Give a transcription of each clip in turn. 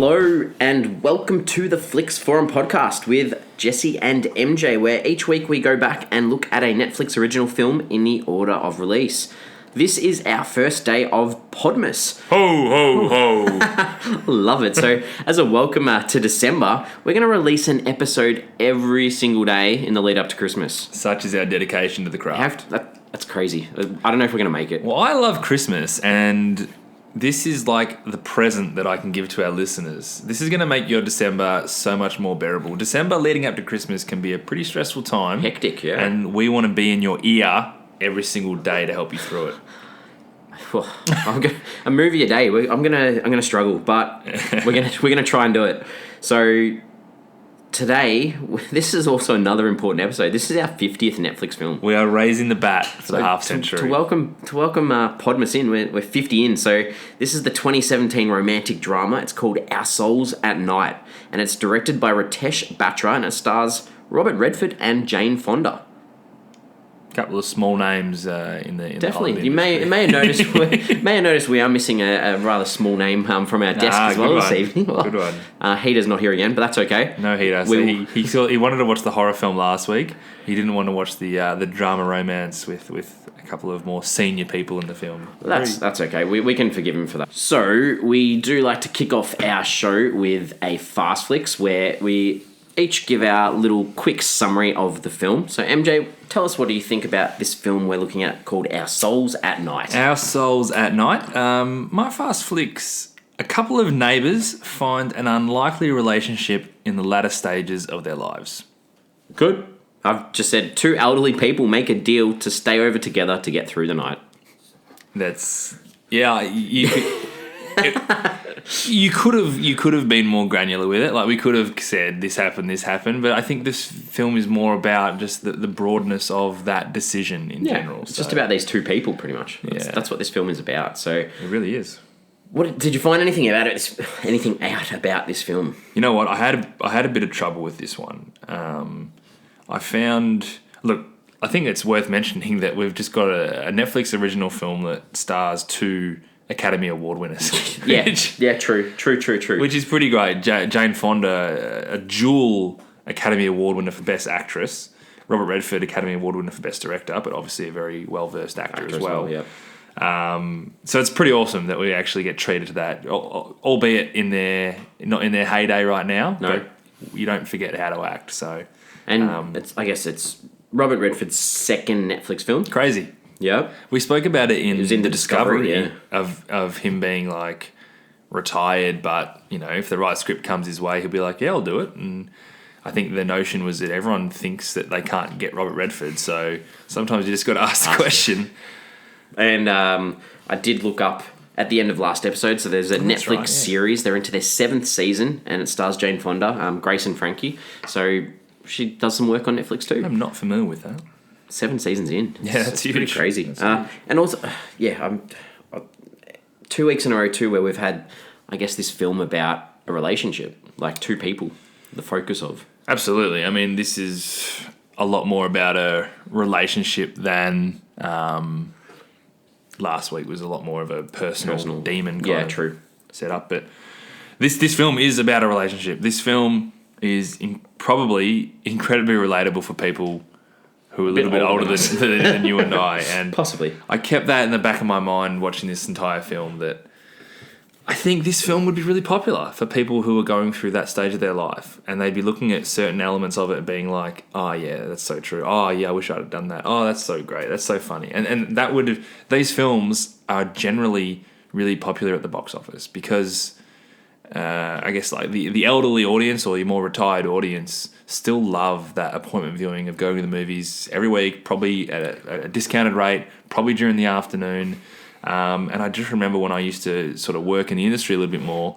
Hello and welcome to the Flicks Forum podcast with Jesse and MJ, where each week we go back and look at a Netflix original film in the order of release. This is our first day of Podmas. Ho, ho, ho. Love it. So as a welcome to December, we're going to release an episode every single day in the lead up to Christmas. Such is our dedication to the craft. That's crazy. I don't know if we're going to make it. Well, I love Christmas, and this is like the present that I can give to our listeners. This is going to make your December so much more bearable. December leading up to Christmas can be a pretty stressful time. Hectic, yeah. And we want to be in your ear every single day to help you through it. Well, a movie a day. I'm gonna struggle, but we're gonna try and do it. So today, this is also another important episode. This is our 50th Netflix film. We are raising the bat for the half century. To welcome Podmas in, we're 50 in. So this is the 2017 romantic drama. It's called Our Souls at Night, and it's directed by Ritesh Batra, and it stars Robert Redford and Jane Fonda. Couple of small names in the definitely. You may have noticed we are missing a rather small name from our desk as well this evening. Good one. Heater's not here again, but that's okay. No Heater. So he wanted to watch the horror film last week. He didn't want to watch the drama romance with a couple of more senior people in the film. That's okay. We can forgive him for that. So we do like to kick off our show with a Fast Flicks where we each give our little quick summary of the film. So MJ, tell us, what do you think about this film we're looking at called Our Souls at Night? Our Souls at Night. My Fast Flicks, a couple of neighbours find an unlikely relationship in the latter stages of their lives. Good. I've just said two elderly people make a deal to stay over together to get through the night. You could have been more granular with it. Like, we could have said this happened, but I think this film is more about just the broadness of that decision in general. It's just about these two people, pretty much. That's what this film is about. So it really is. What did you find anything out about this film? You know what? I had a bit of trouble with this one. I think it's worth mentioning that we've just got a Netflix original film that stars two Academy Award winners. True. Which is pretty great. Jane Fonda, a dual Academy Award winner for Best Actress. Robert Redford, Academy Award winner for Best Director, but obviously a very well-versed actor as well. So it's pretty awesome that we actually get treated to that, albeit not in their heyday right now. No. But you don't forget how to act. So, and it's Robert Redford's second Netflix film. Crazy. Yeah, we spoke about it in the Discovery of him being like retired, but if the right script comes his way, he'll be like, yeah, I'll do it. And I think the notion was that everyone thinks that they can't get Robert Redford, so sometimes you just got to ask the question. And I did look up at the end of last episode, so there's a Netflix series. They're into their 7th season, and it stars Jane Fonda, Grace and Frankie. So she does some work on Netflix too. I'm not familiar with that. 7 seasons in. Yeah, that's huge. Pretty crazy. Huge. And also, I'm 2 weeks in a row too where we've had, I guess, this film about a relationship, like two people, the focus of. Absolutely. I mean, this is a lot more about a relationship than last week was a lot more of a personal demon kind of setup. But this film is about a relationship. This film is probably incredibly relatable for people who are a little bit older than you and I. And possibly. I kept that in the back of my mind watching this entire film, that I think this film would be really popular for people who are going through that stage of their life, and they'd be looking at certain elements of it and being like, oh yeah, that's so true. Oh yeah, I wish I'd have done that. Oh, that's so great. That's so funny. And that would have, these films are generally really popular at the box office because I guess like the elderly audience or the more retired audience still love that appointment viewing of going to the movies every week, probably at a discounted rate, probably during the afternoon. And I just remember when I used to sort of work in the industry a little bit more,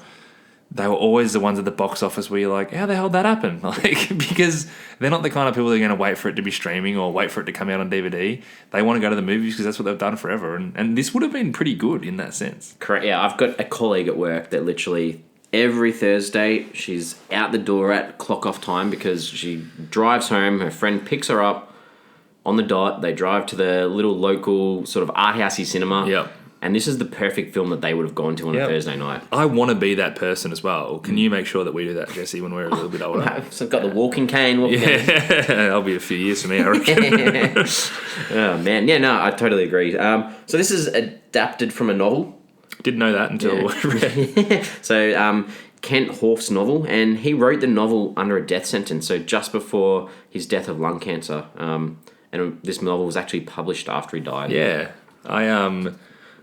they were always the ones at the box office where you're like, how the hell did that happen? Like, because they're not the kind of people that are going to wait for it to be streaming or wait for it to come out on DVD. They want to go to the movies because that's what they've done forever. And this would have been pretty good in that sense. Correct. Yeah, I've got a colleague at work that literally every Thursday she's out the door at clock off time because she drives home, her friend picks her up on the dot, they drive to the little local sort of art housey cinema. Yep. And this is the perfect film that they would have gone to on a Thursday night. I want to be that person as well. Can you make sure that we do that, Jesse, when we're a little bit older? So I've got the walking cane. That'll be a few years for me, I reckon. Oh, man. Yeah, no, I totally agree. So this is adapted from a novel. Didn't know that until... So Kent Horf's novel, and he wrote the novel under a death sentence, so just before his death of lung cancer. And this novel was actually published after he died. Yeah.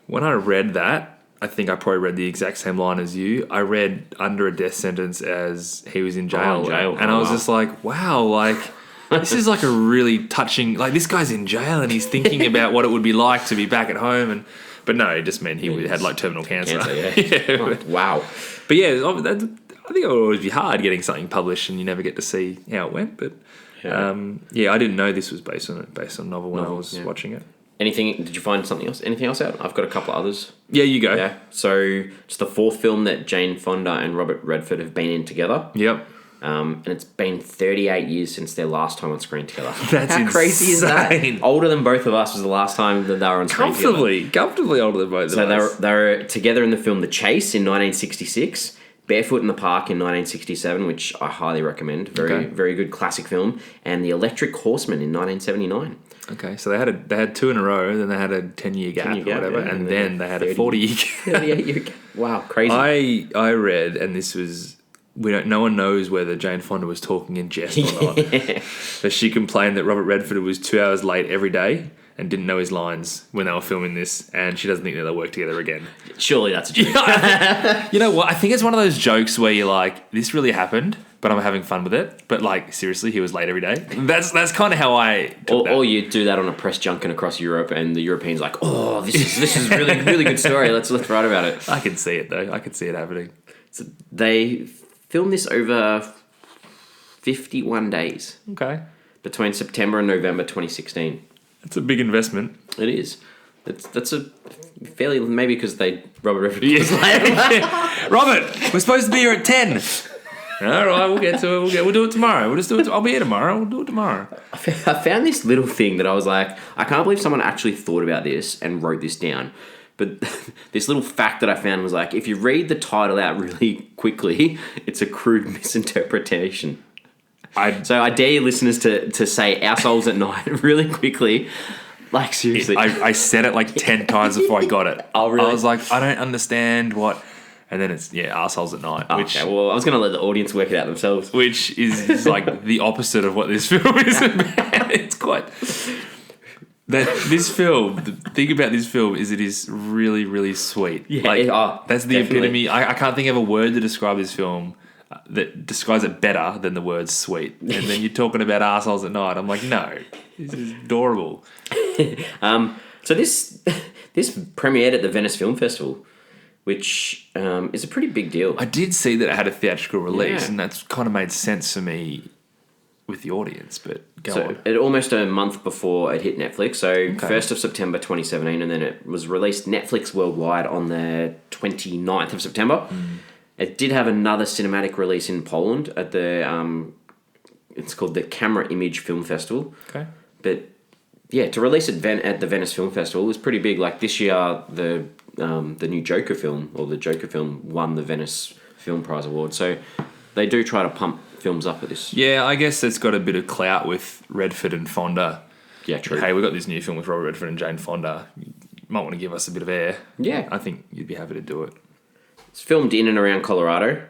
When I read that, I think I probably read the exact same line as you. I read under a death sentence as he was in jail. And I was just like, wow, like, this is like a really touching... Like, this guy's in jail and he's thinking about what it would be like to be back at home. But no, it just meant he had, like, terminal cancer. Oh, wow. But yeah, I think it would always be hard getting something published and you never get to see how it went. But I didn't know this was based on a novel when I was watching it. Did you find something else? Anything else out? I've got a couple of others. Yeah, you go. Yeah. So it's the fourth film that Jane Fonda and Robert Redford have been in together. Yep. And it's been 38 years since their last time on screen together. That's How crazy is that? insane. Older than both of us was the last time that they were on screen together. Comfortably older than both of us. So they were together in the film The Chase in 1966, Barefoot in the Park in 1967, which I highly recommend. Very good classic film, and The Electric Horseman in 1979. Okay, so they had two in a row, then they had a 10-year gap or whatever, and then they had a 40-year gap. 38-year gap. Wow, crazy. I read, and this was... no one knows whether Jane Fonda was talking in jest or not. But she complained that Robert Redford was 2 hours late every day and didn't know his lines when they were filming this, and she doesn't think that they'll work together again. Surely that's a joke. You know what? I think it's one of those jokes where you're like, this really happened, but I'm having fun with it. But like, seriously, he was late every day. That's kind of how I took that. Or you do that on a press junket across Europe, and the Europeans are like, oh, this is really really good story. Let's write about it. I can see it though. I can see it happening. So they filmed this over 51 days. Okay. Between September and November 2016. That's a big investment. It is. That's a fairly... Maybe because Robert Redford was late. Robert, we're supposed to be here at 10. All right, we'll get to it. We'll do it tomorrow. We'll just do it. I'll be here tomorrow. We'll do it tomorrow. I found this little thing that I was like, I can't believe someone actually thought about this and wrote this down. But this little fact that I found was like, if you read the title out really quickly, it's a crude misinterpretation. So I dare you listeners to say Our Souls at Night really quickly. Like, seriously. I said it like 10 times before I got it. Oh, really? I was like, I don't understand what... And then it's, Our Souls at Night. Okay, well, I was going to let the audience work it out themselves. Which is like the opposite of what this film is about. It's quite... This film, the thing about this film is it is really, really sweet. Yeah, that's the definitely. epitome. I can't think of a word to describe this film that describes it better than the word sweet. And then you're talking about arseholes at night. I'm like, no, this is adorable. So this premiered at the Venice Film Festival, which is a pretty big deal. I did see that it had a theatrical release, and that's kind of made sense for me with the audience, but go on. It almost a month before it hit Netflix, so 1st of September 2017, and then it was released Netflix worldwide on the 29th of September. It did have another cinematic release in Poland at the, it's called the Camera Image Film Festival. Okay. But yeah, to release it at the Venice Film Festival was pretty big. Like this year, the new Joker film, or the Joker film, won the Venice Film Prize Award. So they do try to pump films up at this. Yeah, I guess it's got a bit of clout with Redford and Fonda. Yeah, true. Hey, we've got this new film with Robert Redford and Jane Fonda. You might want to give us a bit of air. Yeah. I think you'd be happy to do it. It's filmed in and around Colorado.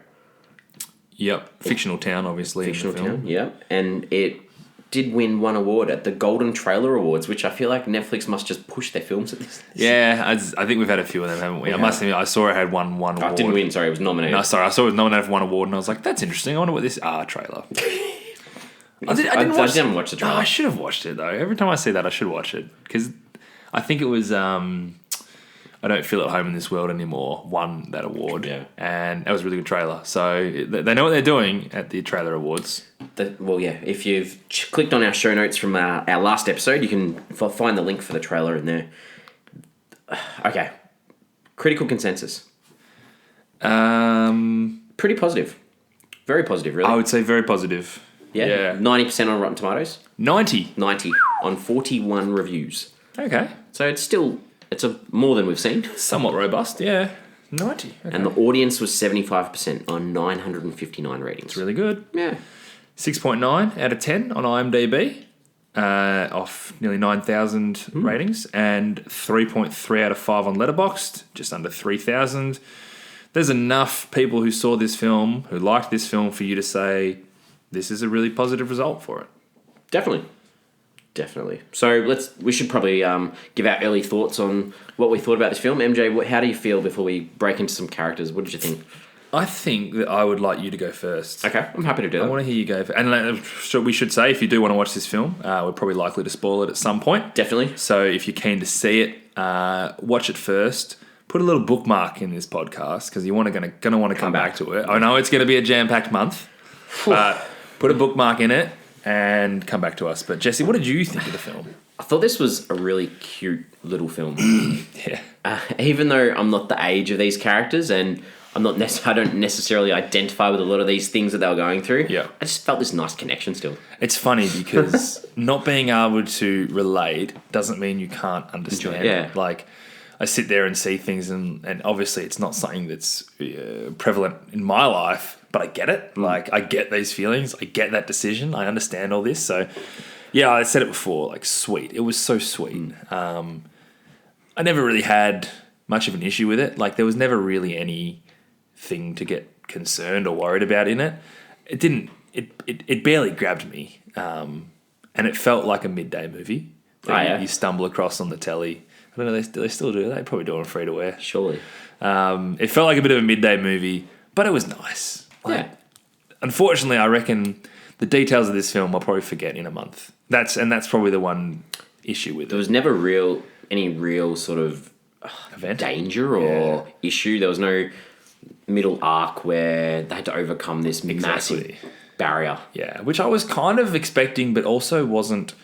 Yep. Fictional town, obviously. Fictional town, yeah. And it did win one award at the Golden Trailer Awards, which I feel like Netflix must just push their films at this. Yeah, I think we've had a few of them, haven't we? I must admit, I saw it had one award. It didn't win, sorry, it was nominated. No, sorry, I saw it was nominated for one award, and I was like, that's interesting. I wonder what this... trailer. I didn't watch the trailer. I should have watched it, though. Every time I see that, I should watch it. Because I think it was... I Don't Feel at Home in This World Anymore won that award. Yeah. And that was a really good trailer. So they know what they're doing at the trailer awards. Well, yeah, if you've clicked on our show notes from our last episode, you can find the link for the trailer in there. Okay. Critical consensus. Pretty positive. Very positive, really. I would say very positive. Yeah. 90% on Rotten Tomatoes. 90 on 41 reviews. Okay. So it's still It's more than we've seen. Somewhat robust, yeah. 90. Okay. And the audience was 75% on 959 ratings. It's really good. Yeah. 6.9 out of 10 on IMDb, off nearly 9,000 ratings, and 3.3 out of 5 on Letterboxd, just under 3,000. There's enough people who saw this film, who liked this film, for you to say this is a really positive result for it. Definitely. So we should probably give our early thoughts on what we thought about this film. MJ, how do you feel before we break into some characters? What did you think? I think that I would like you to go first. Okay, I'm happy to do that. I want to hear you go first. And so we should say, if you do want to watch this film, we're probably likely to spoil it at some point. Definitely. So if you're keen to see it, watch it first. Put a little bookmark in this podcast because you're going to want to come back to it. I know it's going to be a jam-packed month, but put a bookmark in it and come back to us. But Jesse, what did you think of the film? I thought this was a really cute little film. Yeah. Even though I'm not the age of these characters and I don't necessarily identify with a lot of these things that they were going through. Yeah. I just felt this nice connection still. It's funny because not being able to relate doesn't mean you can't understand. Yeah. Like, I sit there and see things, and obviously it's not something that's prevalent in my life, but I get it. Like, I get these feelings. I get that decision. I understand all this. So, yeah, I said it before, like, sweet. It was so sweet. I never really had much of an issue with it. Like, there was never really anything to get concerned or worried about in it. It didn't. It barely grabbed me, and it felt like a midday movie that you stumble across on the telly. I don't know, do they still do that? They probably do it on free to wear. Surely. It felt like a bit of a midday movie, but it was nice. Like, yeah. Unfortunately, I reckon the details of this film I'll probably forget in a month. That's probably the one issue with it. There was never any real sort of Event? danger or issue. There was no middle arc where they had to overcome this massive barrier. Yeah, which I was kind of expecting, but also wasn't.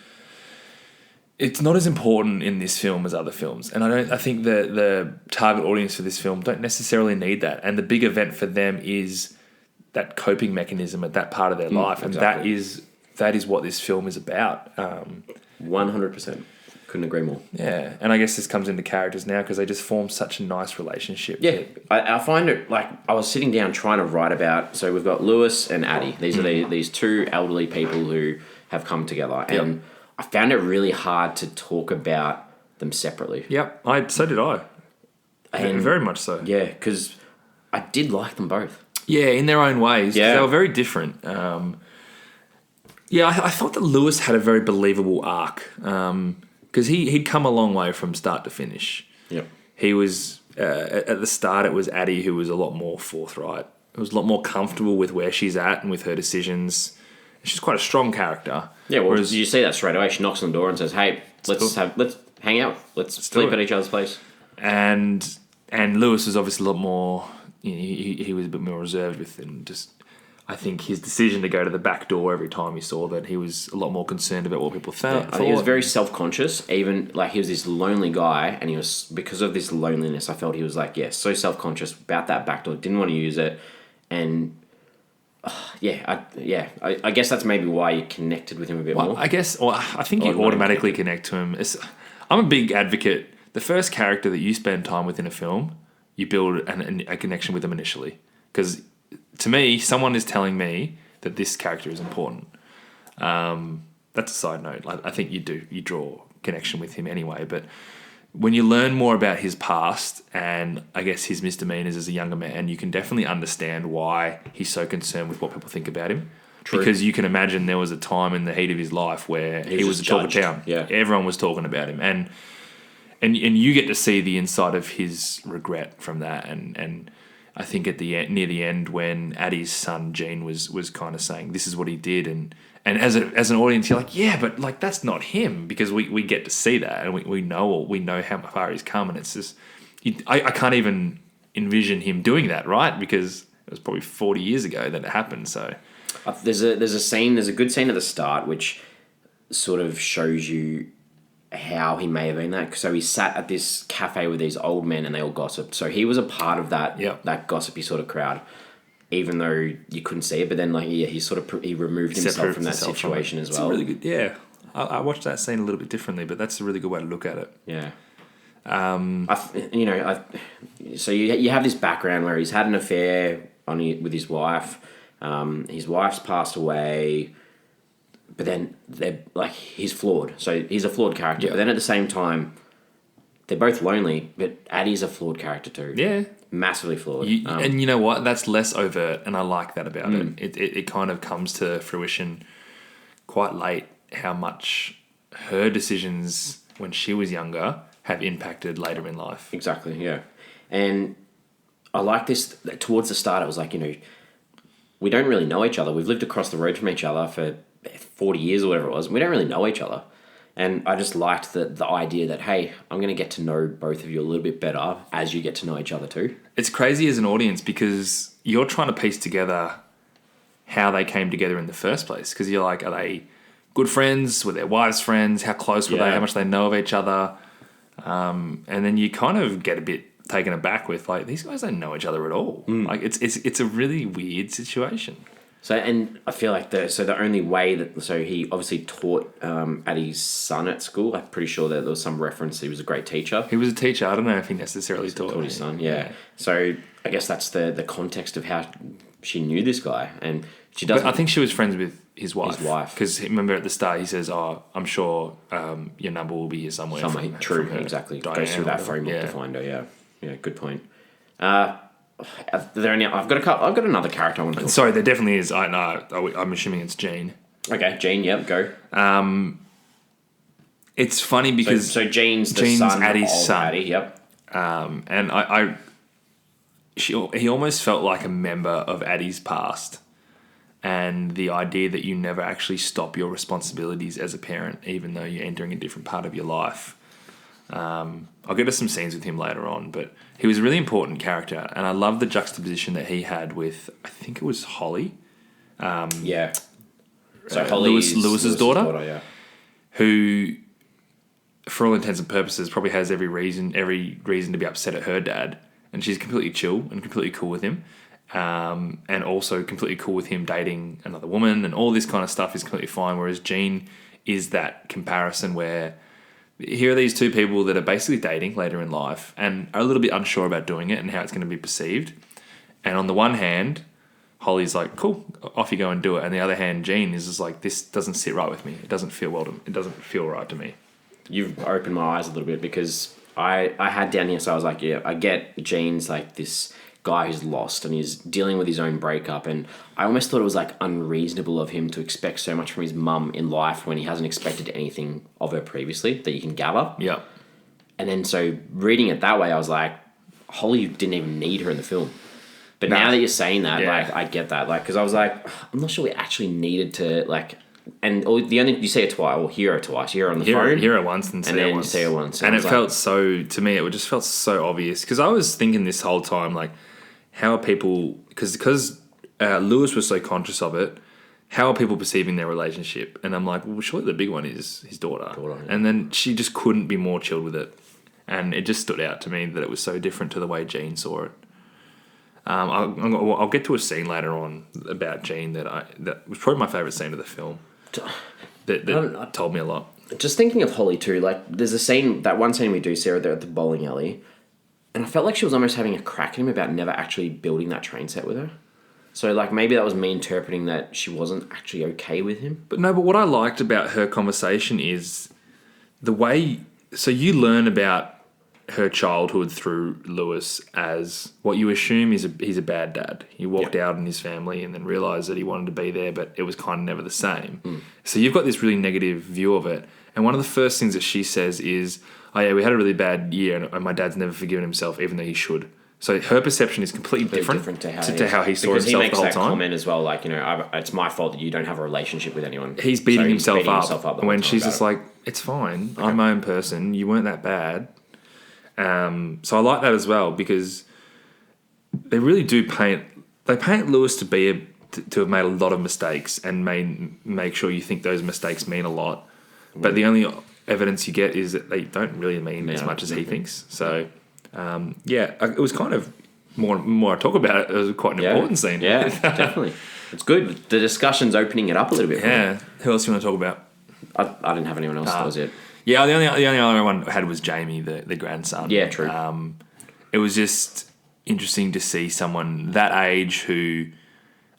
It's not as important in this film as other films, and I think the target audience for this film don't necessarily need that. And the big event for them is that coping mechanism at that part of their life, and that is what this film is about. 100%. Couldn't agree more. Yeah, and I guess this comes into characters now because they just form such a nice relationship. Yeah, I find it like I was sitting down trying to write about. So we've got Lewis and Addie. These are these two elderly people who have come together, and I found it really hard to talk about them separately. Yep, so did I. And very much so. Yeah, because I did like them both. Yeah, in their own ways. Yeah. They were very different. I thought that Lewis had a very believable arc because he'd come a long way from start to finish. Yep. He was, at the start, it was Addie who was a lot more forthright. It was a lot more comfortable with where she's at and with her decisions. She's quite a strong character. Yeah, well, you see that straight away. She knocks on the door and says, "Hey, let's hang out. Let's sleep at each other's place." And Lewis was obviously a lot more. He was a bit more reserved with, and just I think his decision to go to the back door every time he saw that, he was a lot more concerned about what people thought. I think he was very self-conscious. Even like he was this lonely guy, and he was, because of this loneliness, I felt he was like so self-conscious about that back door. Didn't want to use it, and. I guess that's maybe why you connected with him a bit more. I think you automatically connect to him. I'm a big advocate. The first character that you spend time with in a film, you build a connection with them initially. Because to me, someone is telling me that this character is important. That's a side note. I think you draw connection with him anyway. But when you learn more about his past and I guess his misdemeanors as a younger man, you can definitely understand why he's so concerned with what people think about him. True. Because you can imagine there was a time in the heat of his life where he was the talk of town. Yeah. Everyone was talking about him. And you get to see the inside of his regret from that. And I think at the end, near the end, when Addie's son Gene was kind of saying this is what he did, and as an audience, you're like, yeah, but like that's not him, because we get to see that and we know how far he's come, and it's just I can't even envision him doing that, right? Because it was probably 40 years ago that it happened. So there's a good scene at the start which sort of shows you how he may have been that. So he sat at this cafe with these old men and they all gossiped. So he was a part of that gossipy sort of crowd, even though you couldn't see it. But then he removed himself from that situation as well. It's really good. Yeah, I watched that scene a little bit differently, but that's a really good way to look at it. Yeah. So you have this background where he's had an affair with his wife. His wife's passed away, but then he's flawed. So he's a flawed character. Yeah. But then at the same time, they're both lonely. But Addie's a flawed character too. Yeah. Massively flawed. And you know what? That's less overt, and I like that about it. It kind of comes to fruition quite late how much her decisions when she was younger have impacted later in life. Exactly, yeah. And I like this. Towards the start, it was like, we don't really know each other. We've lived across the road from each other for 40 years or whatever it was. We don't really know each other. And I just liked the idea that, hey, I'm going to get to know both of you a little bit better as you get to know each other too. It's crazy as an audience because you're trying to piece together how they came together in the first place. Because you're like, are they good friends? Were their wives friends? How close were they? How much they know of each other? And then you kind of get a bit taken aback with, like, these guys don't know each other at all. Like, it's a really weird situation. So, and I feel like the only way he obviously taught Addie's son at school. I'm pretty sure that there was some reference. He was a great teacher. He was a teacher. I don't know if he necessarily taught his son. Yeah. So I guess that's the context of how she knew this guy, and she doesn't. But I think she was friends with his wife. Because remember at the start he says, "Oh, I'm sure your number will be here somewhere." True, exactly. Diane Goes through that phone book to find her. Yeah. Good point. I've got another character I want to talk Sorry, there definitely is. I'm assuming it's Jean. Okay, Jean, yep, go. It's funny because... So Jean's the son Addie's of son. Addie, yep. And he almost felt like a member of Addie's past. And the idea that you never actually stop your responsibilities as a parent, even though you're entering a different part of your life. I'll get to some scenes with him later on, but he was a really important character, and I love the juxtaposition that he had with, I think it was Holly. Yeah. So Holly's Lewis's daughter, yeah. Who, for all intents and purposes, probably has every reason to be upset at her dad, and she's completely chill and completely cool with him, and also completely cool with him dating another woman, and all this kind of stuff is completely fine. Whereas Jean is that comparison where here are these two people that are basically dating later in life and are a little bit unsure about doing it and how it's going to be perceived. And on the one hand, Holly's like, cool, off you go and do it. And the other hand, Jean is just like, this doesn't sit right with me. It doesn't feel right to me. You've opened my eyes a little bit because I had down here, so I was like, yeah, I get Jean's like this guy who's lost and he's dealing with his own breakup, and I almost thought it was like unreasonable of him to expect so much from his mum in life when he hasn't expected anything of her previously that you can gather. Yeah. And then so reading it that way, I was like, Holly didn't even need her in the film. But now that you're saying that, like, I get that, like, because I was like, I'm not sure we actually needed to, like, and you say it twice, or hear her twice. You hear her on the phone. Hear her once and see her once. And it felt so, to me, it just felt so obvious. Because I was thinking this whole time, like, how are people, because Lewis was so conscious of it, how are people perceiving their relationship? And I'm like, well, surely the big one is his daughter. Yeah. And then she just couldn't be more chilled with it. And it just stood out to me that it was so different to the way Jean saw it. I'll get to a scene later on about Jean that was probably my favourite scene of the film. That told me a lot. Just thinking of Holly too, like there's that one scene we do see her there at the bowling alley, and I felt like she was almost having a crack at him about never actually building that train set with her. So like maybe that was me interpreting that she wasn't actually okay with him. But what I liked about her conversation is the way. So you learn about her childhood through Lewis as what you assume he's a bad dad. He walked out on his family and then realised that he wanted to be there, but it was kind of never the same. So you've got this really negative view of it. And one of the first things that she says is, oh yeah, we had a really bad year and my dad's never forgiven himself, even though he should. So her perception is completely different to how he saw himself the whole time. Because he makes that comment as well, like, it's my fault that you don't have a relationship with anyone. He's beating himself up when she's just like, it's fine. Okay. I'm my own person. You weren't that bad. So I like that as well because they really do paint Lewis to have made a lot of mistakes and make sure you think those mistakes mean a lot. But the only evidence you get is that they don't really mean as much as he thinks. So, it was kind of more I talk about it. It was quite an important scene. Yeah, definitely. It's good. The discussion's opening it up a little bit. Yeah. Who else do you want to talk about? I didn't have anyone else. That was it. Yeah, the only other one I had was Jamie, the grandson. Yeah, true. It was just interesting to see someone that age who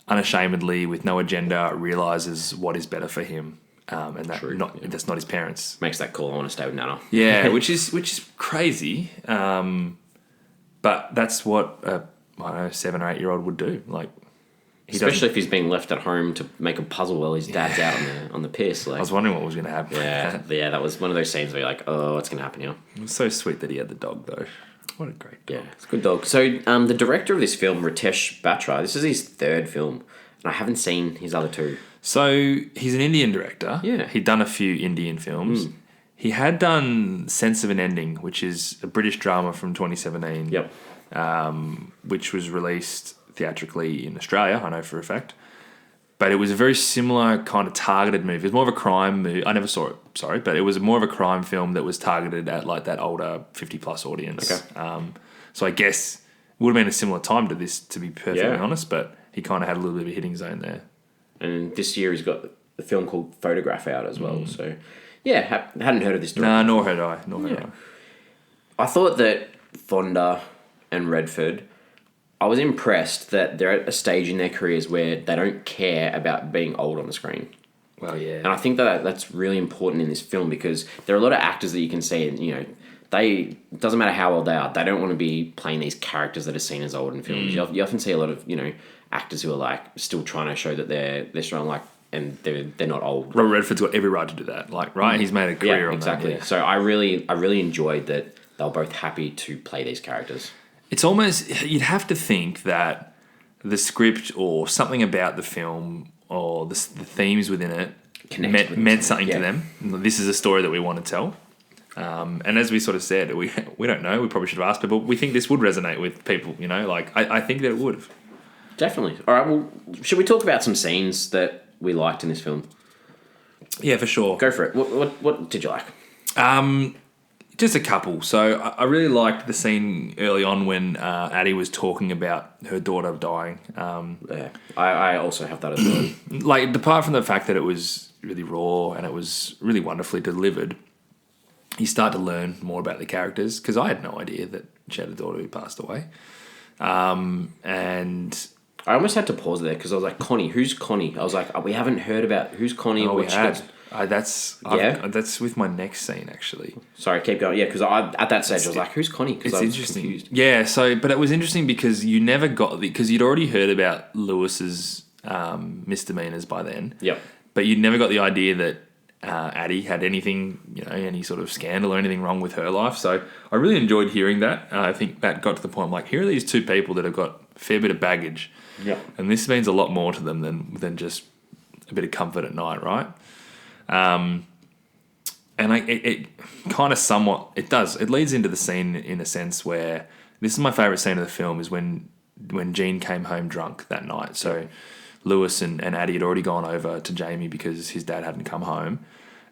unashamedly, with no agenda, realizes what is better for him, and that's not his parents. Makes that call. I want to stay with Nana. Yeah, which is crazy. But that's what a 7 or 8 year old would do. Like, especially if he's being left at home to make a puzzle while his dad's out on the piss. Like, I was wondering what was going to happen. Yeah, that was one of those scenes where you're like, oh, what's going to happen here? It was so sweet that he had the dog, though. What a great dog. Yeah, it's a good dog. So the director of this film, Ritesh Batra, this is his third film, and I haven't seen his other two. So he's an Indian director. Yeah. He'd done a few Indian films. He had done Sense of an Ending, which is a British drama from 2017. Yep. Which was released theatrically in Australia, I know for a fact. But it was a very similar kind of targeted movie. It was more of a crime movie. I never saw it, sorry, but it was more of a crime film that was targeted at like that older 50-plus audience. Okay. So I guess it would have been a similar time to this, to be perfectly honest, but he kind of had a little bit of a hitting zone there. And this year he's got the film called Photograph out as well. So, yeah, hadn't heard of this director. No, nor had I. I thought that Fonda and Redford, I was impressed that they're at a stage in their careers where they don't care about being old on the screen. Well, yeah. And I think that's really important in this film because there are a lot of actors that you can see, and, it doesn't matter how old they are, they don't want to be playing these characters that are seen as old in films. You often see a lot of, actors who are like still trying to show that they're strong, like, and they're not old. Robert Redford's got every right to do that, like, right? He's made a career on that. Yeah. So I really enjoyed that they were both happy to play these characters. It's almost, you'd have to think that the script or something about the film or the themes within it meant something to them. This is a story that we want to tell. And as we sort of said, we don't know. We probably should have asked people. We think this would resonate with people, I think that it would have. Definitely. All right, well, should we talk about some scenes that we liked in this film? Yeah, for sure. Go for it. What did you like? Just a couple. So I really liked the scene early on when Addie was talking about her daughter dying. Yeah, I also have that as well. Like, apart from the fact that it was really raw and it was really wonderfully delivered, you start to learn more about the characters, because I had no idea that she had a daughter who passed away. And I almost had to pause there because I was like, Connie, who's Connie? I was like, we haven't heard about who's Connie. We had. That's with my next scene, actually. Sorry, keep going. Yeah, because at that stage I was like, who's Connie? Because I was interesting. Confused. Yeah, but it was interesting because you never got because you'd already heard about Lewis's misdemeanors by then. Yep. But you'd never got the idea that Addie had anything, any sort of scandal or anything wrong with her life. So I really enjoyed hearing that. I think that got to the point, like, here are these two people that have got a fair bit of baggage. Yeah. And this means a lot more to them than just a bit of comfort at night, right? And it kind of somewhat, it leads into the scene in a sense where, this is my favourite scene of the film, is when Jean came home drunk that night. So Lewis and Addie had already gone over to Jamie because his dad hadn't come home,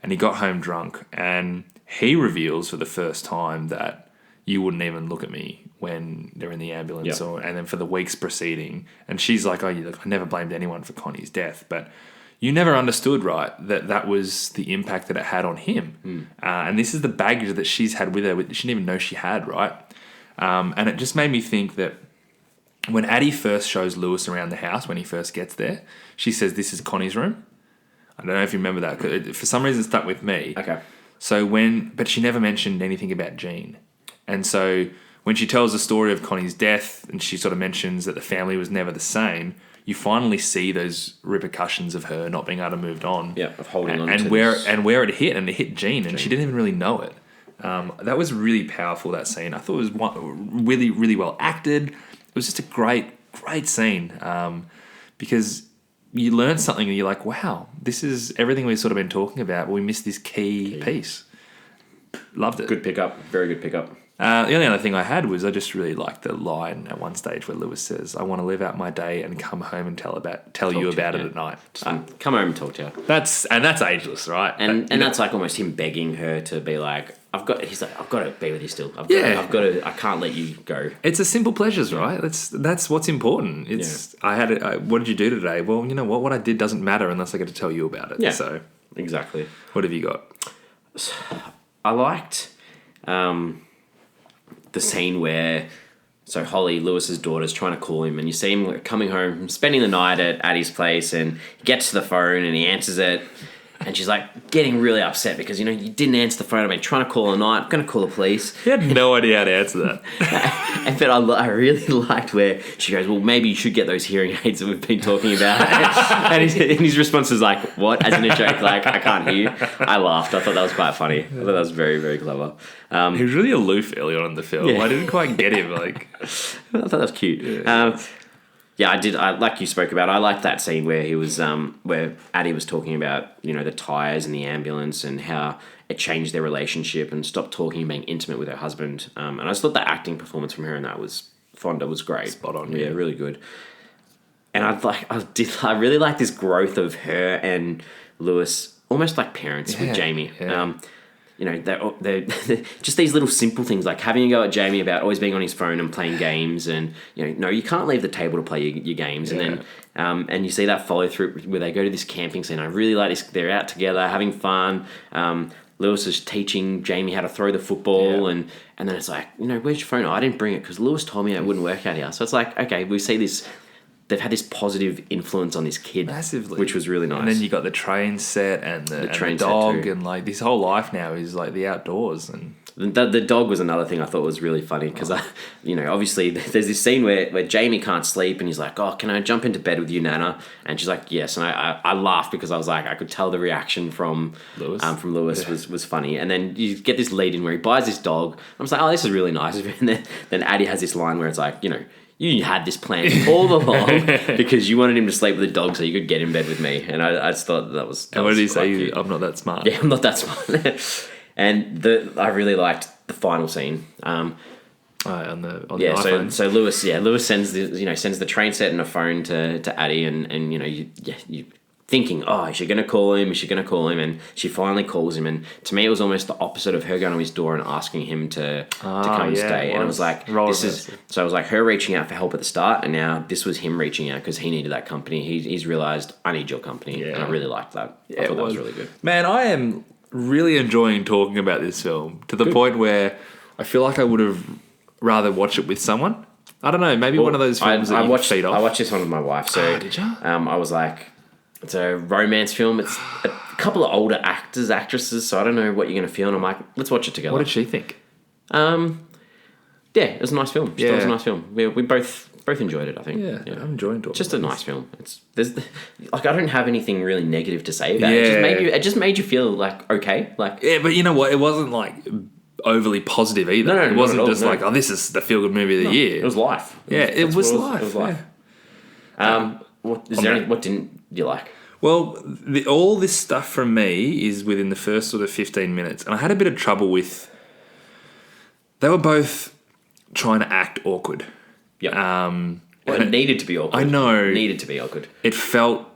and he got home drunk, and he reveals for the first time that you wouldn't even look at me when they're in the ambulance, and then for the weeks preceding, and she's like, I never blamed anyone for Connie's death, but you never understood, right, that was the impact that it had on him. And this is the baggage that she's had with her, she didn't even know she had, right? And it just made me think that when Addie first shows Lewis around the house, when he first gets there, she says, this is Connie's room. I don't know if you remember that, 'cause it, for some reason, it stuck with me. Okay. So but she never mentioned anything about Jean. And so when she tells the story of Connie's death, and she sort of mentions that the family was never the same, you finally see those repercussions of her not being able to move on. Yeah, of holding on and to where this. And where it hit, and it hit Jean, and she didn't even really know it. That was really powerful, that scene. I thought it was really, really well acted. It was just a great scene, because you learn something and you're like, wow, this is everything we've sort of been talking about, but we missed this key piece. Loved it. Good pickup. Very good pickup. The only other thing I had was I just really liked the line at one stage where Lewis says, I want to live out my day and come home and tell you about it at night. Come home and talk to you. That's ageless, right? And that's like almost him begging her to be like, I've got to be with you still. I can't let you go. It's a simple pleasures, right? That's what's important. What did you do today? Well, you know what I did doesn't matter unless I get to tell you about it. Yeah. So exactly. What have you got? I liked the scene where Holly, Lewis's daughter, is trying to call him, and you see him coming home, spending the night at Addie's place, and he gets to the phone and he answers it, and she's like getting really upset because you didn't answer the phone. I've been trying to call all night. I'm going to call the police. He had no idea how to answer that. But I really liked where she goes, well, maybe you should get those hearing aids that we've been talking about. And his response is like, what? As in a joke, like, I can't hear you. I laughed. I thought that was quite funny. I thought that was very, very clever. He was really aloof early on in the film. Yeah. I didn't quite get him. Like, I thought that was cute. Yeah, I did. Like you spoke about, I liked that scene where he was, where Addie was talking about, the tires and the ambulance and how it changed their relationship and stopped talking and being intimate with her husband. And I just thought the acting performance from her in that Fonda was great. Spot on. Yeah, really good. And I really like this growth of her and Lewis, almost like parents with Jamie. Yeah. They're just these little simple things like having a go at Jamie about always being on his phone and playing games, and no, you can't leave the table to play your games. And then and you see that follow through where they go to this camping scene. I really like this. They're out together having fun. Lewis is teaching Jamie how to throw the football, and then it's like, where's your phone? Oh, I didn't bring it because Lewis told me it wouldn't work out here. So it's like, okay, we see this. They've had this positive influence on this kid, massively, which was really nice. And then you got the train set and the dog, and like this whole life now is like the outdoors. And the dog was another thing I thought was really funny because obviously there's this scene where Jamie can't sleep and he's like, oh, can I jump into bed with you, Nana? And she's like, yes. And I laughed because I was like, I could tell the reaction from Lewis was funny. And then you get this lead in where he buys this dog. I'm just like, oh, this is really nice. And then Addie has this line where it's like, you had this plan all along because you wanted him to sleep with a dog so you could get in bed with me. And I just thought that was. And what did he say? I'm not that smart. Yeah, I'm not that smart. And I really liked the final scene. On the iPhone. So Lewis sends the train set and a phone to Addie, and you thinking, oh, is she going to call him? Is she going to call him? And she finally calls him. And to me, it was almost the opposite of her going to his door and asking him to come and stay. And it was like, so it was like her reaching out for help at the start. And now this was him reaching out because he needed that company. He's realized, I need your company. Yeah. And I really liked that. Yeah, I thought that was really good. Man, I am really enjoying talking about this film to the point where I feel like I would have rather watched it with someone. I don't know, maybe one of those films that you feed off. I watched this one with my wife. So did you? I was like, it's a romance film. It's a couple of older actors, actresses, so I don't know what you're going to feel. And I'm like, let's watch it together. What did she think? Yeah, it was a nice film. She thought it was a nice film. We both enjoyed it, I think. Yeah. I'm enjoying talking. Just a nice film. I don't have anything really negative to say about it. It just made you feel like okay. Like but you know what? It wasn't like overly positive either. No, it wasn't just like, oh, this is the feel good movie of the year. It was life. It was life. It was life. What didn't you like? Well, all this stuff from me is within the first sort of 15 minutes. And I had a bit of trouble with... They were both trying to act awkward. Yeah. It needed to be awkward. I know. It needed to be awkward. It felt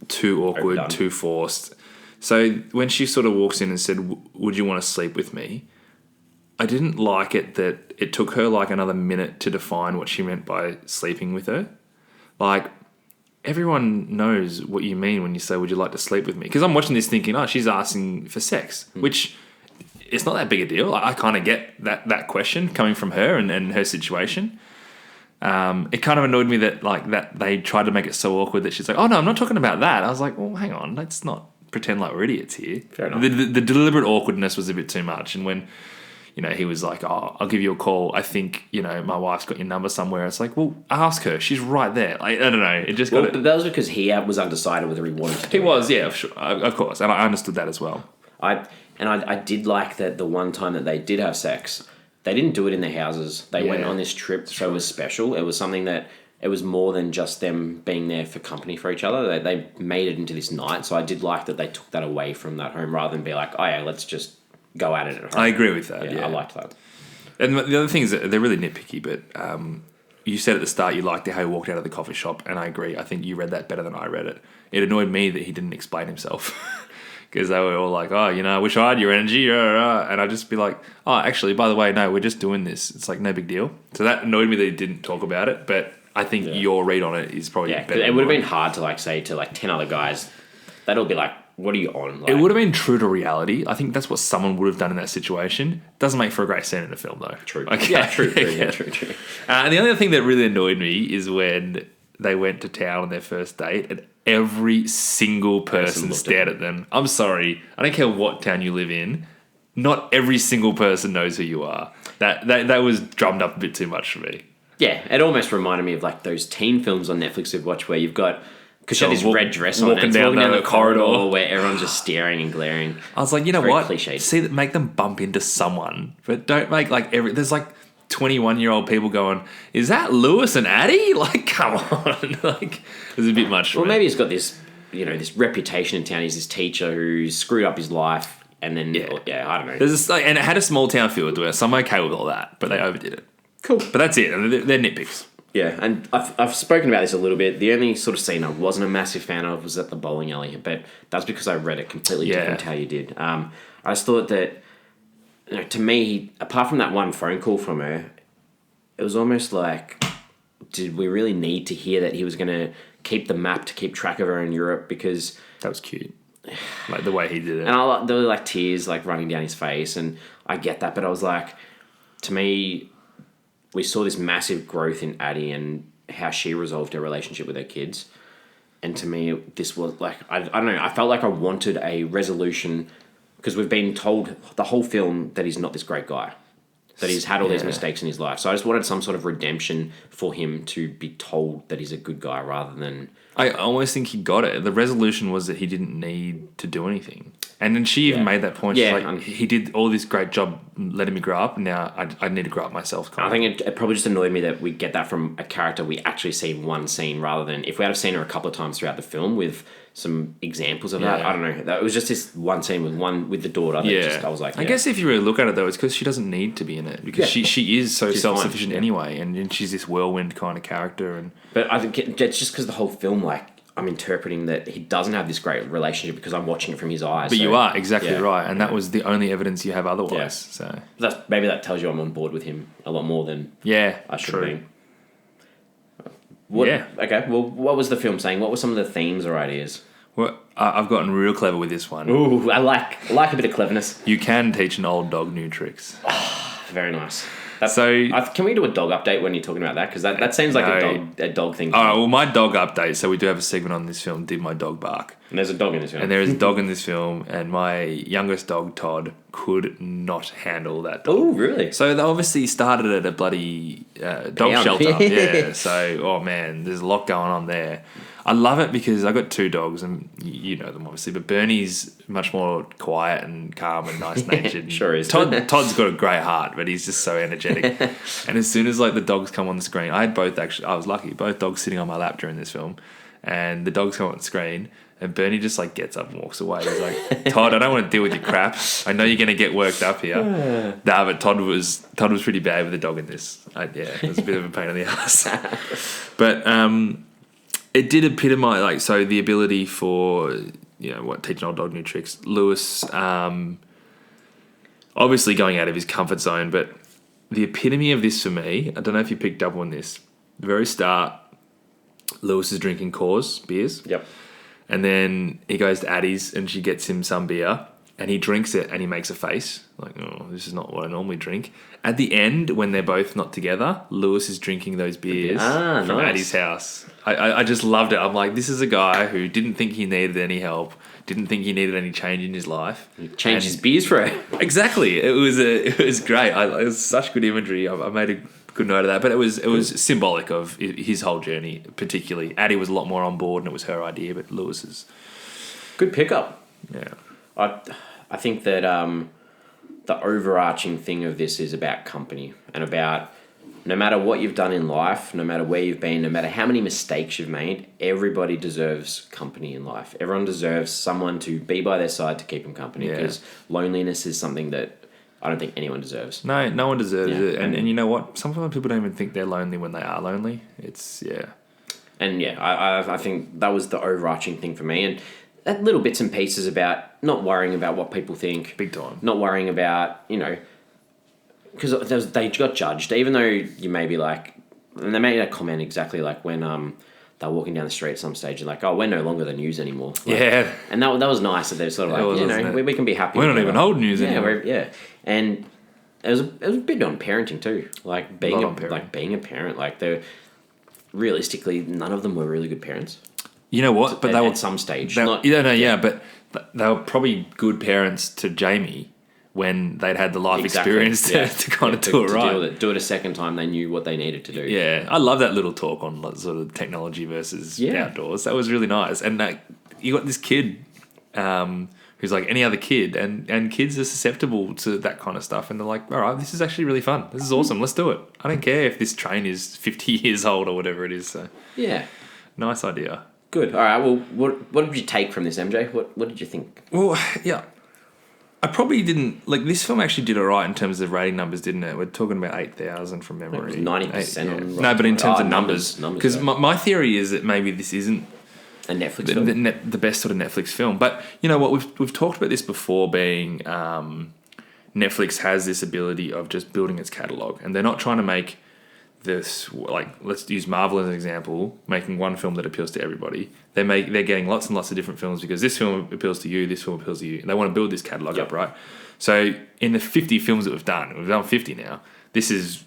too awkward, overdone. Too forced. So when she sort of walks in and said, would you want to sleep with me? I didn't like it that it took her like another minute to define what she meant by sleeping with her. Like... Everyone knows what you mean when you say, would you like to sleep with me? Because I'm watching this thinking, oh, she's asking for sex, which it's not that big a deal. I kind of get that question coming from her and her situation. It kind of annoyed me that they tried to make it so awkward that she's like, oh, no, I'm not talking about that. I was like, well, hang on. Let's not pretend like we're idiots here. Fair enough. The deliberate awkwardness was a bit too much. And when... he was like, oh, I'll give you a call. I think, my wife's got your number somewhere. It's like, well, ask her. She's right there. Like, I don't know. It just got... But that was because he was undecided whether he wanted to do it. He was, yeah, sure, of course. And I understood that as well. I did like that the one time that they did have sex, they didn't do it in their houses. They went on this trip, so it was special. It was something that... It was more than just them being there for company for each other. They made it into this night. So I did like that they took that away from that home rather than be like, oh, yeah, let's just... go at it at home. I agree with that. Yeah, I liked that. And the other thing is that they're really nitpicky, but you said at the start you liked how he walked out of the coffee shop, and I agree. I think you read that better than I read it. It annoyed me that he didn't explain himself because they were all like, oh, I wish I had your energy. And I'd just be like, oh, actually, by the way, no, we're just doing this. It's like no big deal. So that annoyed me that he didn't talk about it, but I think your read on it is probably better. It would have been hard to say to 10 other guys. They'd all be like, what are you on? Like, It would have been true to reality. I think that's what someone would have done in that situation. Doesn't make for a great scene in the film, though. True. Okay. Yeah, true. Yeah, true. And the other thing that really annoyed me is when they went to town on their first date and every single person stared at them. I'm sorry. I don't care what town you live in. Not every single person knows who you are. That was drummed up a bit too much for me. Yeah, it almost reminded me of like those teen films on Netflix we've watched where you've got, because she had this red dress on, walking down the corridor where everyone's just staring and glaring. I was like, you know Very what? cliched. See, that make them bump into someone, but don't make like there's like 21-year-old people going, is that Lewis and Addie? Like, come on. Like, it was a bit much for me. Maybe he's got this, this reputation in town. He's this teacher who screwed up his life, and then, I don't know. There's this, and it had a small town feel to it, so I'm okay with all that, but they overdid it. Cool. But that's it. They're nitpicks. Yeah, and I've spoken about this a little bit. The only sort of scene I wasn't a massive fan of was at the bowling alley, but that's because I read it completely different to how you did. I just thought that, to me, apart from that one phone call from her, it was almost like, did we really need to hear that he was going to keep the map to keep track of her in Europe? Because that was cute, like the way he did it. And there were like tears like running down his face, and I get that, but I was like, to me, we saw this massive growth in Addie and how she resolved her relationship with her kids. And to me, this was like, I don't know, I felt like I wanted a resolution, because we've been told the whole film that he's not this great guy, that he's had all these mistakes in his life. So I just wanted some sort of redemption for him to be told that he's a good guy rather than... I almost think he got it. The resolution was that he didn't need to do anything. And then she even made that point. She's like, he did all this great job letting me grow up, and now I need to grow up myself. I think it probably just annoyed me that we get that from a character we actually see in one scene, rather than if we had seen her a couple of times throughout the film with some examples of that. I don't know. It was just this one scene with the daughter. I was like, I guess if you really look at it though, it's because she doesn't need to be in it, because she is so self-sufficient anyway, and she's this whirlwind kind of character. But I think it's just because the whole film, like, I'm interpreting that he doesn't have this great relationship because I'm watching it from his eyes. But you are exactly right, and that was the only evidence you have otherwise. Yeah. So maybe that tells you I'm on board with him a lot more than I should be. Okay. Well, what was the film saying? What were some of the themes or ideas? Well, I've gotten real clever with this one. Ooh, I like a bit of cleverness. You can teach an old dog new tricks. Very nice. Can we do a dog update when you're talking about that? Because that seems like a dog thing. Oh, well, my dog update. So we do have a segment on this film, Did My Dog Bark? And there's a dog in this film. And there is a dog in this film, and my youngest dog, Todd, could not handle that dog. Oh, really? So they obviously started at a bloody dog shelter. Yeah. So, oh man, there's a lot going on there. I love it because I got two dogs, and you know them obviously, but Bernie's much more quiet and calm and nice natured. Sure is. Todd's got a great heart, but he's just so energetic. And as soon as like the dogs come on the screen, I had both actually. I was lucky, both dogs sitting on my lap during this film, and the dogs come on the screen, and Bernie just like gets up and walks away. He's like, Todd, I don't want to deal with your crap. I know you're going to get worked up here. But Todd was pretty bad with the dog in this. It was a bit of a pain in the ass. But it did epitomise, like, so the ability for, teaching old dog new tricks. Lewis, obviously going out of his comfort zone, but the epitome of this for me, I don't know if you picked up on this, the very start, Lewis is drinking Coors beers. Yep. And then he goes to Addie's and she gets him some beer and he drinks it and he makes a face like, oh, this is not what I normally drink. At the end, when they're both not together, Lewis is drinking those beers from Addie's house. I just loved it. I'm like, this is a guy who didn't think he needed any help, didn't think he needed any change in his life. He changed his beers for her. Exactly. It was great. It was such good imagery. I made a good note of that, but it was symbolic of his whole journey. Particularly, Addie was a lot more on board, and it was her idea. But Lewis's good pickup. Yeah, I think that the overarching thing of this is about company and about no matter what you've done in life, no matter where you've been, no matter how many mistakes you've made, everybody deserves company in life. Everyone deserves someone to be by their side to keep them company, because loneliness is something that I don't think anyone deserves. No one deserves it. And you know what? Sometimes people don't even think they're lonely when they are lonely. And I think that was the overarching thing for me. And that little bits and pieces about not worrying about what people think. Big time. Not worrying about, because they got judged, even though you may be like, and they made a comment exactly like when they're walking down the street at some stage and like, oh, we're no longer the news anymore. Like, Yeah. and that was nice that they're sort of like, was, you wasn't know, it? we can be happy. We're not even old news yeah, anymore. Yeah, and it was a bit on parenting too, like being being a parent. Like they realistically, none of them were really good parents. You know what? But they were at some stage. but they were probably good parents to Jamie when they'd had the life experience to kind of do it right. Do it a second time. They knew what they needed to do. Yeah, I love that little talk on like, sort of technology versus outdoors. That was really nice. And you got this kid who's like any other kid, and kids are susceptible to that kind of stuff. And they're like, all right, this is actually really fun. This is awesome. Let's do it. I don't care if this train is 50 years old or whatever it is. So yeah, nice idea. Good. All right. Well, what did you take from this, MJ? What did you think? Well, yeah. I probably didn't... Like, this film actually did all right in terms of rating numbers, didn't it? We're talking about 8,000 from memory. 90% on... No, but in terms of numbers. Because my theory is that maybe this isn't... A Netflix film? The best sort of Netflix film. But, you know what? We've talked about this before being... Netflix has this ability of just building its catalogue. And they're not trying to make this... Like, let's use Marvel as an example. Making one film that appeals to everybody. They're getting lots and lots of different films because this film appeals to you, this film appeals to you. And they want to build this catalogue up, right? So in the 50 films that we've done 50 now, there's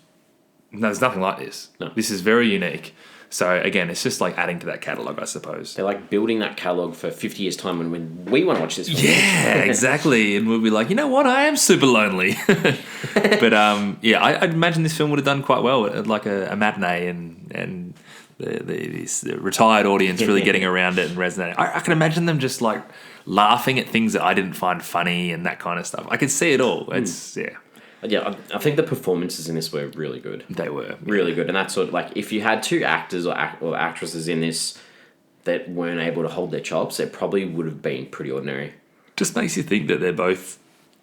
nothing like this. No. This is very unique. So again, it's just like adding to that catalogue, I suppose. They're like building that catalogue for 50 years' time when we want to watch this film. Yeah, exactly. And we'll be like, you know what? I am super lonely. But I'd imagine this film would have done quite well at like a matinee and the retired audience really getting around it and resonating. I can imagine them just like laughing at things that I didn't find funny and that kind of stuff. I could see it all. It's Yeah, I think the performances in this were really good. They were really good, and that's sort of like if you had two actors or actresses in this that weren't able to hold their chops, it probably would have been pretty ordinary. Just makes you think that they're both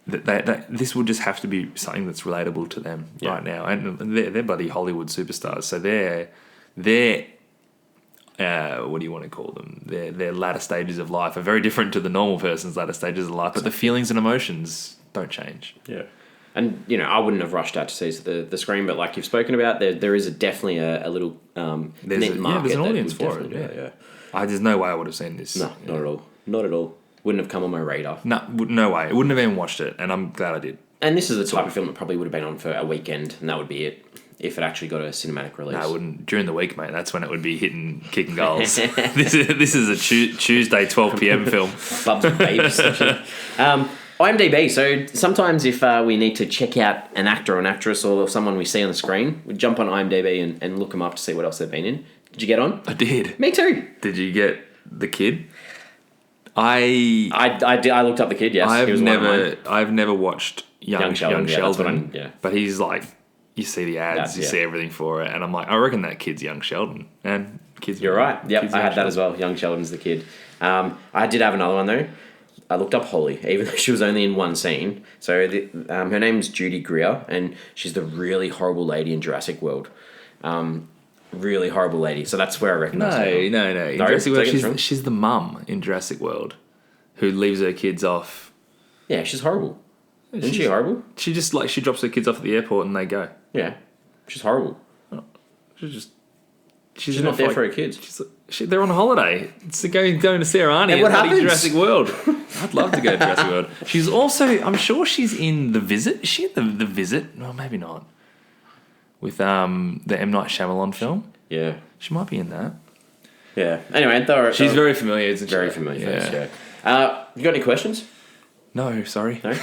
that this would just have to be something that's relatable to them right now, and they're bloody Hollywood superstars, so they're what do you want to call them? Their latter stages of life are very different to the normal person's latter stages of life, but the feelings and emotions don't change. Yeah. And, you know, I wouldn't have rushed out to see the screen, but like you've spoken about, there is definitely a little there's an audience for it. Yeah. There's no way I would have seen this. No, not at all. Not at all. Wouldn't have come on my radar. No way. I wouldn't have even watched it, and I'm glad I did. And this is the type of film that probably would have been on for a weekend, and that would be it. If it actually got a cinematic release. No, I wouldn't. During the week, mate, that's when it would be kicking goals. This is a Tuesday 12 p.m. film. Bubs and babes. IMDb. So sometimes if we need to check out an actor or an actress or someone we see on the screen, we jump on IMDb and look them up to see what else they've been in. Did you get on? I did. Me too. Did you get the kid? I did. I looked up the kid. Yes, I've never watched Young Sheldon. But he's like, you see the ads, you see everything for it, and I'm like, I reckon that kid's Young Sheldon. And kids. You're right. Yep, I had that as well. Young Sheldon's the kid. I did have another one though. I looked up Holly, even though she was only in one scene. So her name's Judy Greer, and she's the really horrible lady in Jurassic World. Really horrible lady. So that's where I recognise her. No. In Jurassic World, she's the mum in Jurassic World who leaves her kids off. Yeah, she's horrible. Isn't she horrible? She just she drops her kids off at the airport and they go. Yeah, she's horrible. She's not there for her kids. They're on holiday. It's going to see her auntie in Jurassic World. I'd love to go to Jurassic World. She's also, I'm sure she's in The Visit. Is she in The Visit? No, maybe not. With the M. Night Shyamalan film. Yeah. She might be in that. Yeah. Anyway, she's very familiar, isn't she? Very familiar. Yeah. You got any questions? No, sorry. No?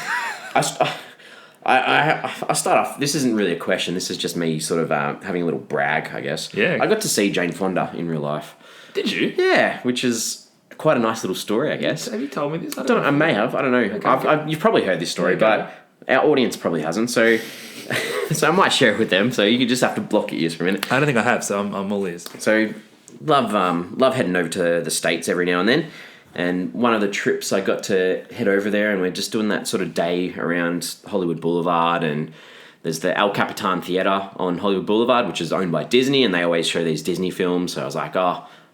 I start off. This isn't really a question. This is just me sort of having a little brag, I guess. Yeah. I got to see Jane Fonda in real life. Did you? Yeah, which is quite a nice little story, I guess. Have you told me this? I may have. I don't know. Okay. You've probably heard this story, but our audience probably hasn't. So, so I might share it with them. So you just have to block your ears for a minute. I don't think I have. So I'm all ears. So, love heading over to the States every now and then. And one of the trips I got to head over there, and we're just doing that sort of day around Hollywood Boulevard, and there's the El Capitan Theatre on Hollywood Boulevard, which is owned by Disney, and they always show these Disney films. So I was like,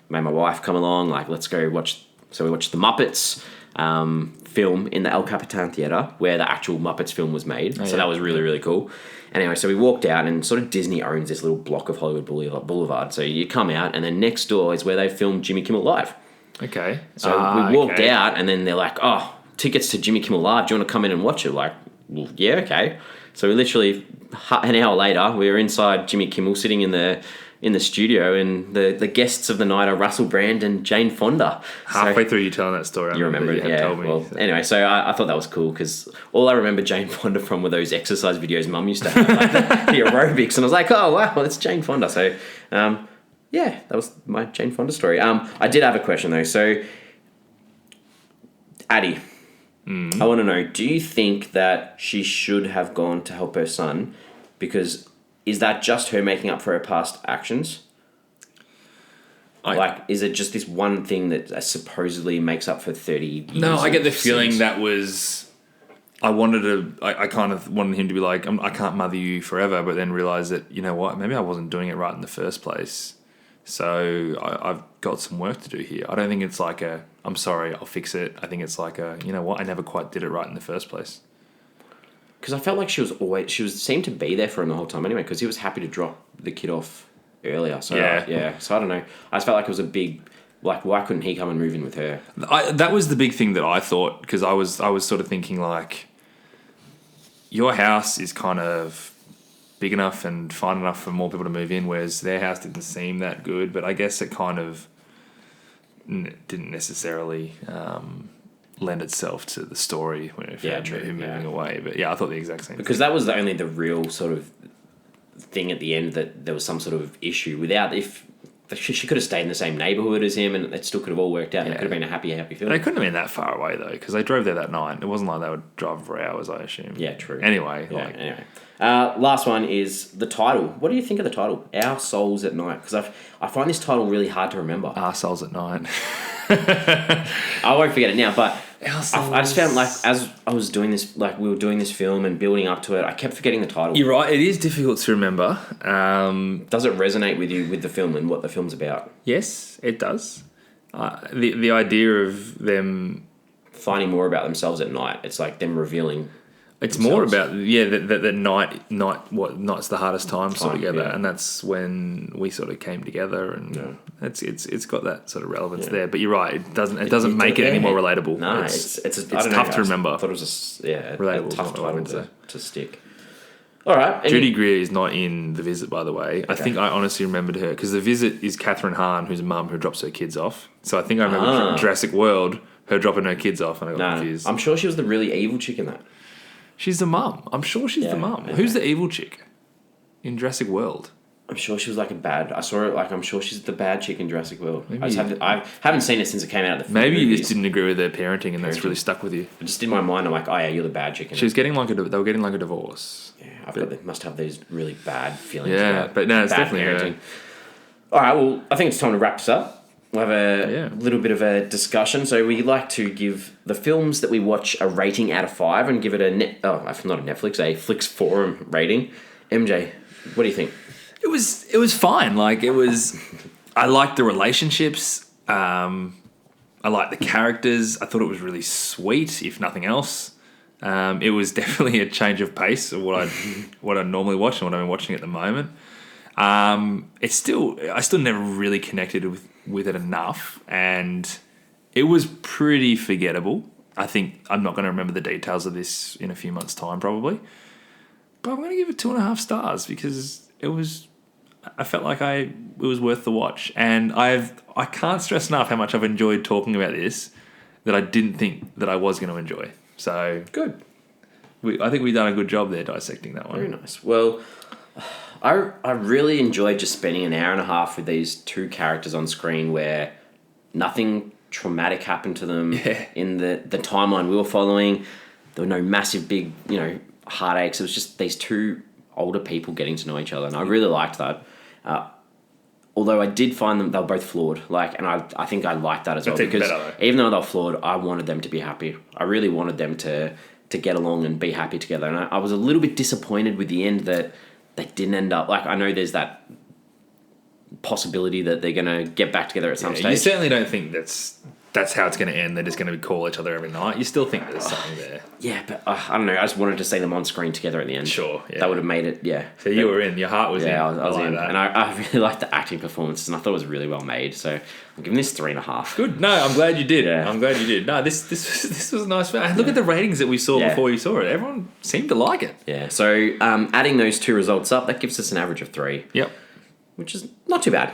made my wife come along, like, let's go watch. So we watched The Muppets, film in the El Capitan Theatre where the actual Muppets film was made. So that was really, really cool. Anyway, so we walked out, and sort of Disney owns this little block of Hollywood Boulevard. So you come out, and then next door is where they filmed Jimmy Kimmel Live. Okay. So we walked out, and then they're like, "Oh, tickets to Jimmy Kimmel Live. Do you want to come in and watch it?" Like, well, yeah, okay. So we literally, an hour later, we were inside Jimmy Kimmel, sitting in the studio, and the guests of the night are Russell Brand and Jane Fonda. Halfway through you telling that story, you remember it, yeah. Told me, well, anyway, so I thought that was cool because all I remember Jane Fonda from were those exercise videos Mum used to have, like the aerobics, and I was like, oh wow, well, it's Jane Fonda. So, yeah, that was my Jane Fonda story. I did have a question though. So, Addie, I want to know: do you think that she should have gone to help her son? Because is that just her making up for her past actions? Is it just this one thing that supposedly makes up for 30 years? No, I get the feeling that was... I kind of wanted him to be like, I can't mother you forever, but then realise that, you know what, maybe I wasn't doing it right in the first place. So I've got some work to do here. I don't think it's like I'm sorry, I'll fix it. I think it's like you know what, I never quite did it right in the first place. Because I felt like she seemed to be there for him the whole time anyway, because he was happy to drop the kid off earlier. So so I don't know. I just felt like it was a big, like, why couldn't he come and move in with her? That was the big thing that I thought, because I was sort of thinking like, your house is kind of big enough and fine enough for more people to move in, whereas their house didn't seem that good. But I guess it kind of didn't necessarily lend itself to the story when it found him moving away. But yeah, I thought the exact same thing. Because that was the real sort of thing at the end, that there was some sort of issue. Without, if she could have stayed in the same neighbourhood as him, and it still could have all worked out. And it could have been a happy film. They couldn't have been that far away though, because they drove there that night. It wasn't like they would drive for hours, I assume. Yeah, true. Anyway, last one is the title. What do you think of the title, Our Souls at Night? Because I find this title really hard to remember. Our Souls at Night. I won't forget it now, but I just found, like, as I was doing this, like, we were doing this film and building up to it, I kept forgetting the title. You're right, it is difficult to remember. Does it resonate with you with the film and what the film's about? Yes, it does. The idea of them finding more about themselves at night, it's like them revealing. It's themselves. More about that night's the hardest time sort of together, and that's when we sort of came together, and it's got that sort of relevance there. But you're right, it doesn't make it any more relatable. No, it's tough to remember. I thought it was a tough title to stick. All right, Judy Greer is not in The Visit, by the way. Okay. I think I honestly remembered her because The Visit is Catherine Hahn, who's a mum who drops her kids off. So I think I remember Jurassic World, her dropping her kids off, and I got confused. I'm sure she was the really evil chick in that. She's the mum. I'm sure she's the mum. Okay. Who's the evil chick in Jurassic World? I'm sure she was like I saw it, like, I'm sure she's the bad chick in Jurassic World. I haven't seen it sinse it came out of the Maybe you just didn't agree with her parenting and that's really stuck with you. But just in my mind, I'm like, oh yeah, you're the bad chick. She was getting like they were getting like a divorce. Yeah, they must have these really bad feelings. Yeah, but no, it's definitely parenting. All right, well, I think it's time to wrap this up. We'll have a little bit of a discussion. So we like to give the films that we watch a rating out of 5 and give it a Flix Forum rating. MJ, what do you think? It was fine. Like, it was... I liked the relationships. I liked the characters. I thought it was really sweet, if nothing else. It was definitely a change of pace of what I normally watch and what I'm watching at the moment. I still never really connected with it enough, and it was pretty forgettable. I think I'm not going to remember the details of this in a few months' time, probably. But I'm going to give it 2.5 stars because I felt like it was worth the watch, and I can't stress enough how much I've enjoyed talking about this that I didn't think that I was going to enjoy. So good. I think we've done a good job there dissecting that one. Very nice. Well, I really enjoyed just spending an hour and a half with these two characters on screen where nothing traumatic happened to them in the timeline we were following. There were no massive big, heartaches. It was just these two older people getting to know each other, and I really liked that. Although I did find they were both flawed, and I think I liked that as well, because even though they were flawed, I wanted them to be happy. I really wanted them to get along and be happy together, and I was a little bit disappointed with the end that they didn't end up. I know there's that possibility that they're going to get back together at some stage. You certainly don't think that's that's how it's going to end. They're just going to call each other every night. You still think there's something there. Yeah, but I don't know. I just wanted to see them on screen together at the end. Sure, yeah. That would have made it, yeah. So you were in. Your heart was in. Yeah, I was like in. that. And I really liked the acting performances, and I thought it was really well made. So I'm giving this 3.5. Good. No, I'm glad you did. Yeah. I'm glad you did. No, this was a nice film. And look at the ratings that we saw before you saw it. Everyone seemed to like it. Yeah. So adding those two results up, that gives us an average of 3. Yep. Which is not too bad.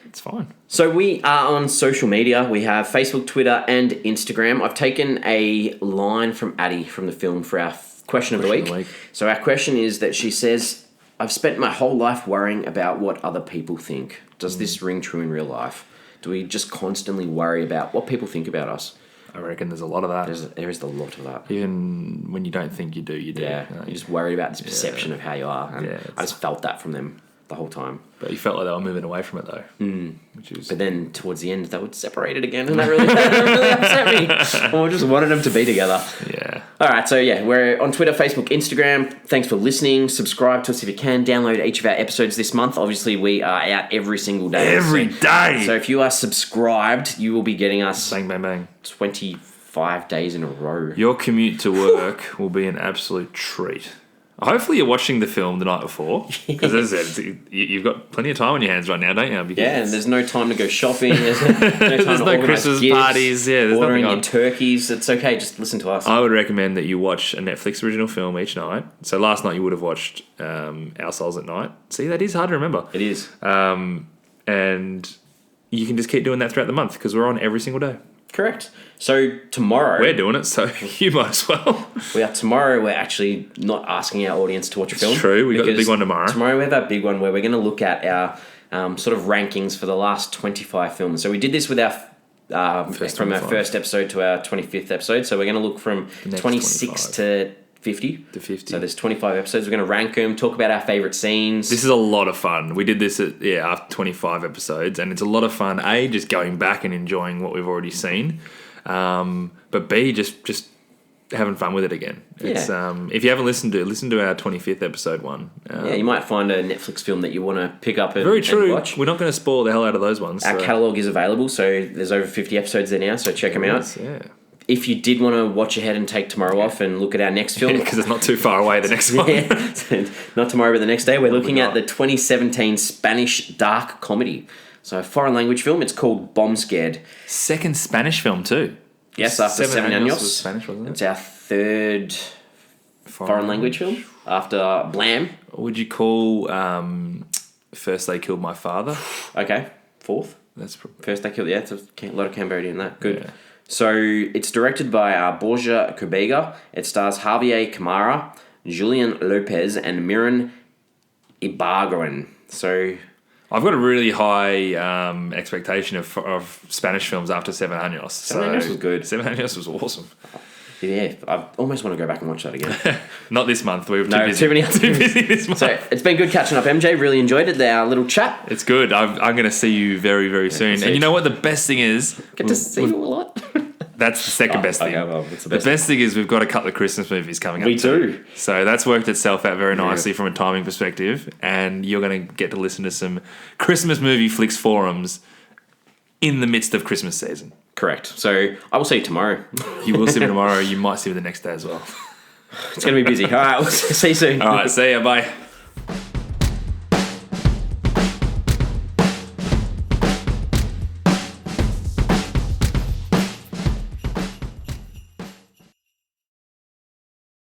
It's fine. So we are on social media. We have Facebook, Twitter, and Instagram. I've taken a line from Addie from the film for our question of the week. So our question is that she says, I've spent my whole life worrying about what other people think. Does this ring true in real life? Do we just constantly worry about what people think about us? I reckon there's a lot of that. There is a lot of that. Even when you don't think you do, you do. Yeah. You're just worried about this perception of how you are. And I just felt that from them the whole time. But you felt like they were moving away from it though. Which is... But then towards the end, they would separate it again, and that really upset me. I just wanted them to be together. Yeah. All right, so yeah, we're on Twitter, Facebook, Instagram. Thanks for listening. Subscribe to us if you can. Download each of our episodes this month. Obviously, we are out every single day. Every day! So if you are subscribed, you will be getting us bang, bang, bang. 25 days in a row. Your commute to work will be an absolute treat. Hopefully you're watching the film the night before, because as I said, you've got plenty of time on your hands right now, don't you? Because and there's no time to go shopping. There's no time there's to no Christmas gifts, parties. There's ordering nothing on. your turkeys. It's okay. Just listen to us. I would recommend that you watch a Netflix original film each night. So last night you would have watched Our Souls at Night. See, that is hard to remember. It is. And you can just keep doing that throughout the month because we're on every single day. Correct. So tomorrow... We're doing it, so you might as well. Tomorrow we're actually not asking our audience to watch a film. It's true. We've got the big one tomorrow. Tomorrow we have our big one where we're going to look at our sort of rankings for the last 25 films. So we did this with our... from our first episode to our 25th episode. So we're going to look from 26 to 50. To 50. So there's 25 episodes. We're going to rank them, talk about our favourite scenes. This is a lot of fun. We did this after 25 episodes, and it's a lot of fun. A, just going back and enjoying what we've already seen. But B, just having fun with it again. It's if you haven't listen to our 25th episode one. You might find a Netflix film that you want to pick up and, very true. And watch. We're not going to spoil the hell out of those ones. Our catalogue is available, so there's over 50 episodes there now, so check them out. Yeah. If you did want to watch ahead and take tomorrow off and look at our next film... Because it's not too far away, the next one. Not tomorrow, but the next day. We're looking at the 2017 Spanish dark comedy. So a foreign language film. It's called Bomb Scared. Second Spanish film too. Yes, after Seven Años. Was Spanish, wasn't it? It's our third foreign language film after Blam. Would you call First They Killed My Father? Okay, fourth. That's First They Killed... Yeah, it's a lot of Cambodia in that. Good. Yeah. So it's directed by Borja Cubega. It stars Javier Camara, Julian Lopez, and Miran Ibarguen. So I've got a really high expectation of Spanish films after Seven Años. Seven Años was good. Seven Años was awesome. Yeah, I almost want to go back and watch that again. Not this month. We were too busy. Too many other too busy this month. So it's been good catching up, MJ. Really enjoyed it. Our little chat. It's good. I'm going to see you very, very soon. And you know what? The best thing is... Get to see you a lot. That's the second best thing. Okay, well, it's the best thing is we've got a couple of Christmas movies coming up. We do. So that's worked itself out very nicely from a timing perspective. And you're going to get to listen to some Christmas movie flicks forums in the midst of Christmas season. Correct. So I will see you tomorrow. You will see me tomorrow. You might see me the next day as well. It's going to be busy. All right, we'll see you soon. All right, see ya. Bye.